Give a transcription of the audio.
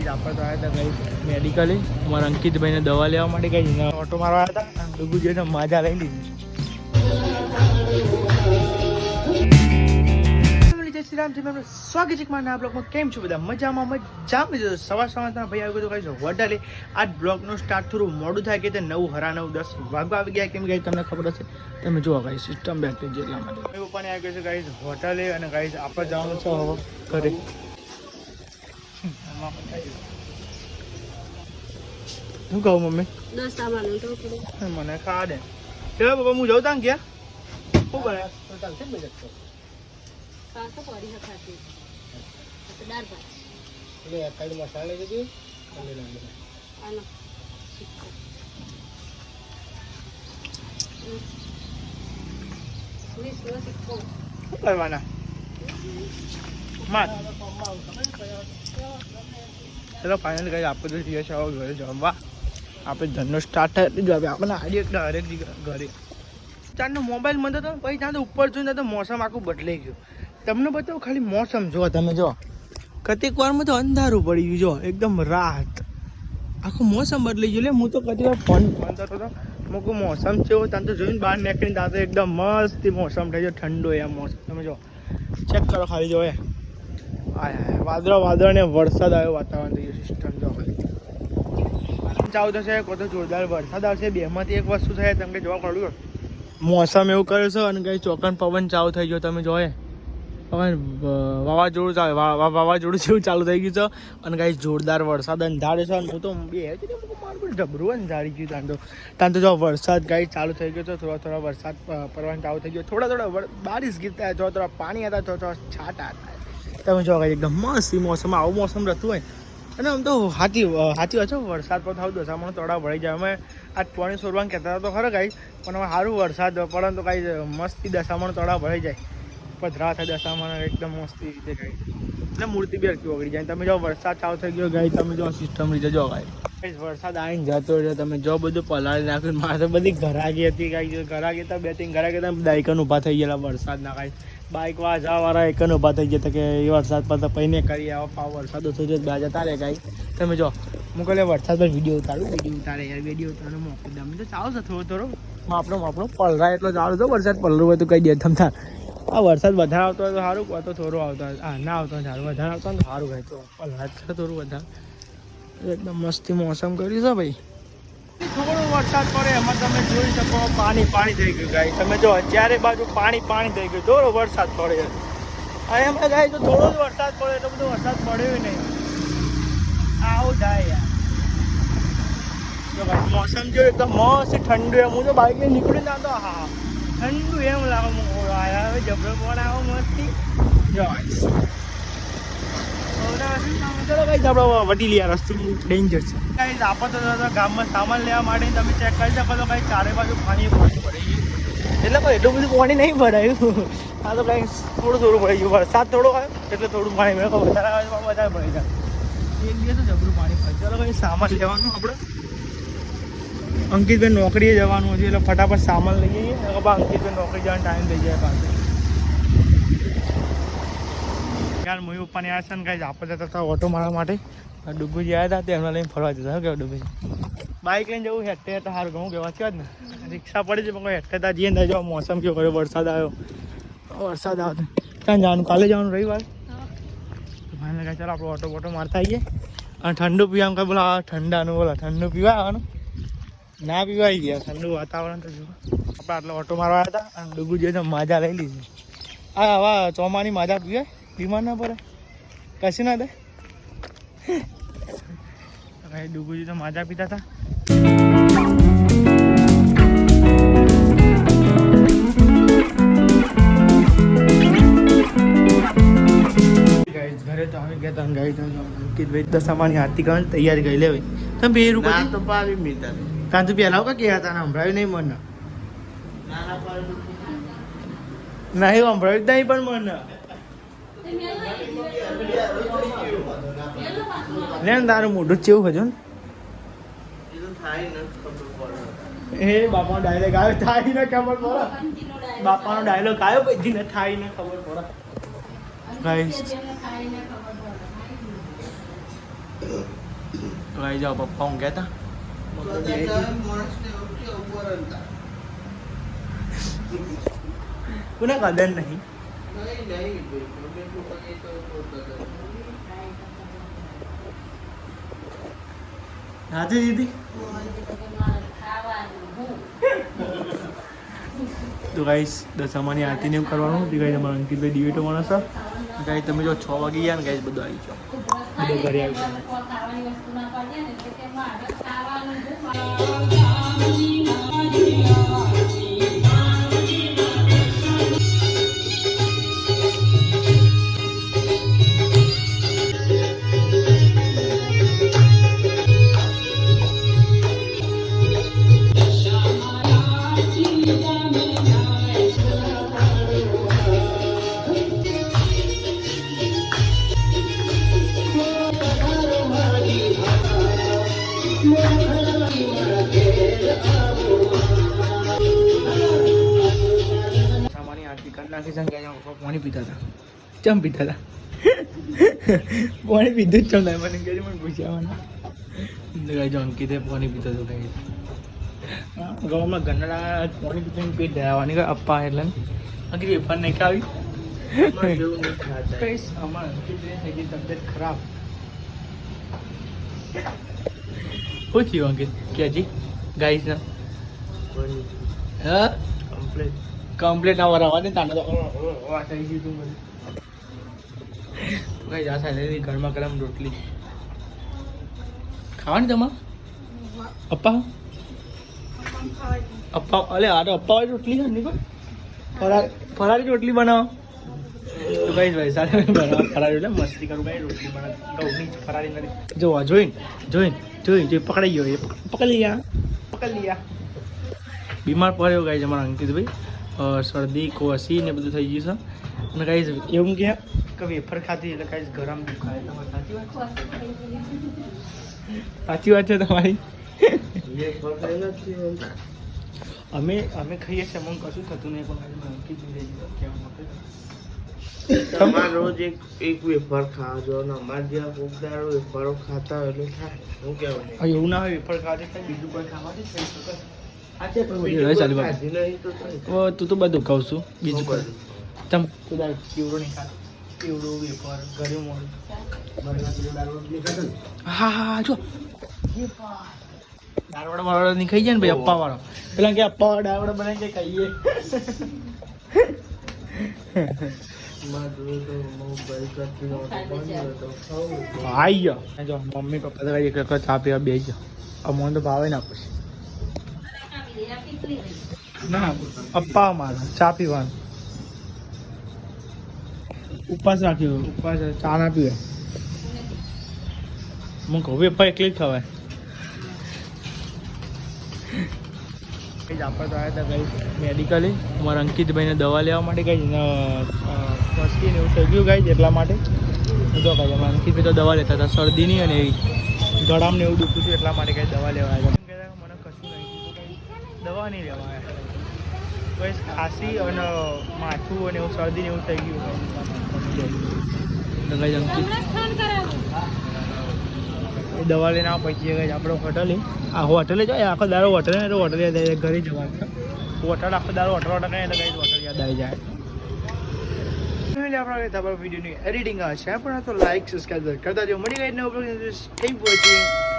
Guys આપણે તો આવ્યા હતા ગાઈસ મેડિકલે અમારા અંકિતભાઈને દવા લેવા માટે ગાઈસ ઓટો મારવા આવ્યા હતા અને ડુગુ જોઈને મજા લઈ લીધી. સ્વાગત છે મારા બ્લોગમાં. કેમ છો બધા? મજામાં સવાર સવારના ભાઈ આવી ગયો ગાઈસ વડાલે. આજ બ્લોગનું સ્ટાર્ટ થોડું મોડું થાય કે તે 9:30 વાગવા આવી ગયા. કેમ ગાઈસ તમને ખબર હશે, તમે જુઓ ગાઈસ સિસ્ટમ બેઠી છે એટલા માટે પપ્પાને આવી ગયો છે ગાઈસ હોટલે. અને ગાઈસ આપણે જવાનું છે હવે ઘરે. શું કહું મમ્મી? મને ખા દે ચલો પપ્પા. હું જાઉં તાં ક્યાં શું કરે ચાલશે બજેટ તો મસાલા કીધું કરવાના ચલો ફાઇનલ કઈ આપણે તો જઈએ છીએ ઘરે જમવા. આપણે ધંધો સ્ટાર્ટ થાય એટલી જ આપણને આડી હરેક ઘરે ચારનો મોબાઈલ મળતો હતો પછી ત્યાં તો ઉપર જોઈને તો મોસમ આખું બદલાઈ ગયું. તમને બતાવો ખાલી મોસમ જો તમે જો કતિક વારમાં તો અંધારું પડી ગયું જો એકદમ રાત આખું મોસમ બદલાઈ ગયું. એટલે હું તો કતી વાર ફોન કરતો હતો મૂકું મોસમ છે ત્યાં તો જોઈને બહાર નીકળીને ત્યાં તો એકદમ મસ્ત મોસમ થઈ ગયો ઠંડો એમ મોસમ. તમે જો ચેક કરો ખાલી જો એ વાદળ ને વરસાદ આવ્યો વાતાવરણ થઈ ગયું સિસ્ટમ જો ખાલી ચાલુ થશે કોઈ તો જોરદાર વરસાદ આવશે. બેમાંથી એક વસ્તુ થાય તમને જોવા મળ્યું મોસમ એવું કરે છે અને કઈ ચોકન પવન ચાલુ થઈ ગયો. તમે જોયે વાવાઝોડું જેવું ચાલુ થઈ ગયું છે અને કઈ જોરદાર વરસાદ અંધારે છે. હું તો મારું જબરું અંધારી ગયું ત્યાં તો જો વરસાદ કઈ ચાલુ થઈ ગયો છે. થોડા વરસાદ પડવાનું ચાલુ થઈ ગયો. થોડા બારિશ ગીરતા થોડા પાણી હતા થોડા છાંટા હતા. તમે જો કઈ એકદમ મસ્ત મોસમ આવું મોસમ રહેતું હોય. અને આમ તો હાથી વાત છે વરસાદ પર થાવ દશામાં તળાવ ભરાઈ જાય. અમે આજ પાણી સોરવાનું કહેતા હતા તો ખરા કાંઈ પણ હવે સારું વરસાદ પડે તો કાંઈ મસ્તી દશામાં તળાવ ભરાઈ જાય. પધરા થાય દશામાં એકદમ મસ્તી રીતે ગાય એટલે મૂર્તિ બી અડકી વગડી જાય. તમે જો વરસાદ ચાલુ થઈ ગયો ગાય તમે જો સિસ્ટમ રીતે જો ગાય વરસાદ આવીને જતો રહ્યો. તમે જો બધું પલાળી નાખ્યું. મારે તો બધી ઘરાગી હતી ગાય ઘરાગી હતા 2-3 ઘરાગી હતા દાયકન ઊભા થઈ ગયેલા વરસાદના કાંઈ બાઇક વાળા એકન ઊભા થઈ ગયા કે એ વરસાદ પર તો પૈને કરી આવો પાવ વરસાદ ઓછો છે બે જતા રહે ગાય. તમે જો હું કહે વરસાદ પર વિડીયો ઉતારે વિડીયો ઉતારે મોકલી દે. અમે તો ચાલુ છે થોડો આપણો પલરાય એટલો ચાલુ છે. વરસાદ પલરું હોય તો કઈ દે તમ તાર આ વરસાદ વધારે આવતો હોય તો સારું હોય તો થોડું આવતો હોય ના આવતો હોય સારું વધારે આવતો હોય તો સારું હોય તો પલરાત છે થોડું વધારે એકદમ મસ્તી મોસમ કર્યું છે ભાઈ. થોડો વરસાદ પડે એમાં તમે જોઈ શકો પાણી થઈ ગયું ગાય. તમે જો ચારે બાજુ પાણી થઈ ગયું. થોડો વરસાદ પડે અને એમાં ગાય તો થોડો જ વરસાદ પડે એટલો બધો વરસાદ પડ્યો નહીં. આવું થાય યાર જો ભાઈ મોસમ જો એકદમ મસ્ત ઠંડુ એમ. હું તો બાઇક લઈને નીકળી ના તો હા ઠંડુ એમ લાગે હવે જબરો પણ આવો મસ્તી જો ચલો કઈ આપણે વટી લઈએ. રસ્તો ડેન્જર છે કઈ આપણે તો ગામમાં સામાન લેવા માટે તમે ચેક કરી શકો તો કઈ ચારે બાજુ પાણી પડી ગયું. એટલે કોઈ એટલું બધું પાણી નહીં ભરાયું. આ તો કઈ થોડું પડી ગયું. વરસાદ થોડો આવ્યો એટલે થોડું પાણી મેળવો વધારે આવે તો વધારે પડી જાય. એક દિવસ તો જબરું પાણી પડે. ચાલો કઈ સામાન લેવાનું આપણે અંકિતભાઈ નોકરીએ જવાનું છે એટલે ફટાફટ સામાન લઈ જઈએ. અંકિતભાઈ નોકરી જવાનો ટાઈમ થઈ જાય પાછો યાર. મોઈ પપ્પાને યાર છે ને કાંઈ આપણે જતા હતા ઓટો મારવા માટે. ડુગ્ગુજી આવ્યા હતા તેમને લઈને ફરવા જતા કેવું ડુગ્ગુજી બાઇક લઈને જવું હેઠે તો સારું ઘણું કહેવા છે જ ને. રિક્ષા પડી છે પણ હેઠે ત્યાં જઈએ ને જો મોસમ કેવો કર્યો વરસાદ આવ્યો ક્યાં જવાનું કાલે જવાનું રવિવાર મને કાંઈ ચાલો આપણે ઓટો મારતા આવીએ અને ઠંડુ પીવા કાંઈ બોલા ઠંડાનું ઠંડુ પીવા આવવાનું ના પીવાઈ ગયા. ઠંડુ વાતાવરણ તો જુઓ. આપણે આટલો ઓટો મારવા આવ્યા હતા અને ડુગ્ગુજીએ તો મજા લઈ લીધી. હા હવે ચોમાની મજા પીવાય બીમાર ના પડે કશું ના થાય. ડુગ્ગુજી તો મજા પીતા હતા. ઘરે તો આવી ગયા હતા ગાઈ તો અંકિતભાઈ દશામાની આરતી કરવાની તૈયારી કરી લેવાય. તમે બે રૂપિયા તો પાવી મીતા ત્યાં તો પહેલાં કા કહ્યા હતા ને સંભળાવ્યું નહીં મને નહીં સંભળાવ્યું નહીં પણ મને લે તારું મોઢું ચેવું હજુ એ બાપાનો ડાયલોગ આવ્યો થાય ને ખબર પડે. બાપાનો ડાયલોગ આવ્યો પછી ને થાય ને ખબર પડે. તો આવી જાઓ પપ્પા હું ગયા કોને કદર નહીં હાથે દીધી તો ગાઈસ દશામાની આરતીને એવું કરવાનું તે ગાઈસ અમારા અંકિતભાઈ દિવેટો માણસ ગાઈસ તમે જો 6 વાગી ગયા ને ગાઈસ બધું આવી જાઓ બધું ઘરે આવી પાણી પીતા હતા ચમ પીતા હતા પાણી પીધું જ ચમ થાય મને કહે મને પૂછ્યા જો અંકિતે પાણી પીતા હતું કઈ ગામમાં ગન્નડા પાણી પીતા પેટ ધરાવવાની અપ્પા એટલે અંકિત વેફર નહીં ખાવી અમારા અંકિતની થઈ ગઈ તબિયત ખરાબ શું થયું અંકિત કે હજી ગાઈસ ના હા કમ્પ્લેટ ના વરાવા ને તાને તો થઈ ગયું તું બધું કઈ જા સાહેબ ઘરમાં ગરમ રોટલી ખાવાની તમારે અપ્પા અપ્પા અલે આ તો અપ્પા વાળી રોટલી ખાવાની કોઈ ફરારી રોટલી બનાવો તો કઈ ભાઈ સાથે બનાવો ફરારી એટલે મસ્તી કરું કઈ રોટલી બનાવ ઘઉંની ફરારી નથી જોવા જોઈને પકડાઈ ગયો એ પકડી લીયા બીમાર પડ્યો ગાઈ અમારા અંકિતભાઈ શરદી કોસી ને બધું થઈ ગયું છે અને કાંઈ એવું કે વેફર ખાતી એટલે કાંઈ ગરમ દુખાય તમારે સાચી વાત છે તમારી અમે ખાઈએ છીએ અમને કશું થતું નહીં પણ તમારે રોજ એક વેફર ખાજો ને અમારે જ્યાં કોકદારો વેફરો ખાતા હોય એટલે થાય હું કહેવું એવું ના હોય વેફર ખાતે કંઈ બીજું કોઈ ખાવાથી થઈ શકે તું તો બધું કહું છું બીજું કોઈ તમ કદાચ કેવડો નહીં ખાતો કેવડો વેફર ઘરે મોડું હા જો દાળવડા વાળો નહીં ખાઈ જાય ને ભાઈ અપ્પા વાળો પેલા કે અપ્પા વાળા દાળવડા બનાવી ખાઈએ આઈ ગયો જો મમ્મી પપ્પા તો એક ચા પીવા બે ગયો અમને તો ભાવે ના પછી ના અપ્પા મારા ચા પીવાનું ઉપવાસ રાખ્યો ઉપવાસ ચા ના પીવે હું કહું વેફર એકલી જ ખવાય આપણે તો આવ્યા હતા કઈ મેડિકલી અમારા અંકિતભાઈને દવા લેવા માટે કઈ મસ્તી ને એવું થઈ ગયું કઈ એટલા માટે તો કઈ અમારા અંકિતભાઈ તો દવા લેતા હતા શરદીની અને એવી ગળામાં ને એવું દુખતું હતું એટલા માટે કઈ દવા લેવા આવ્યા મને કશું નહીં દવા નહીં લેવા આવ્યા બસ ખાંસી અને માથું અને એવું શરદી ને એવું થઈ ગયું તો કઈ અંકિત એ દવા લઈને આવો પછી કઈ આપણે હોટલે આ હોટલે જાય આખો દારો હોટલે ને હોટલ યાદ આવી જાય ઘરે જવાનું હોટલ આખો દારો હોટલ એટલે કઈ હોટલ યાદ આવી જાય આપણે તમારા વિડીયોની એડિટિંગ આવે છે પણ તો લાઈક સબસ્ક્રાઈબ કરતા જો મળી ગઈ નવો થેન્ક યુ વોચિંગ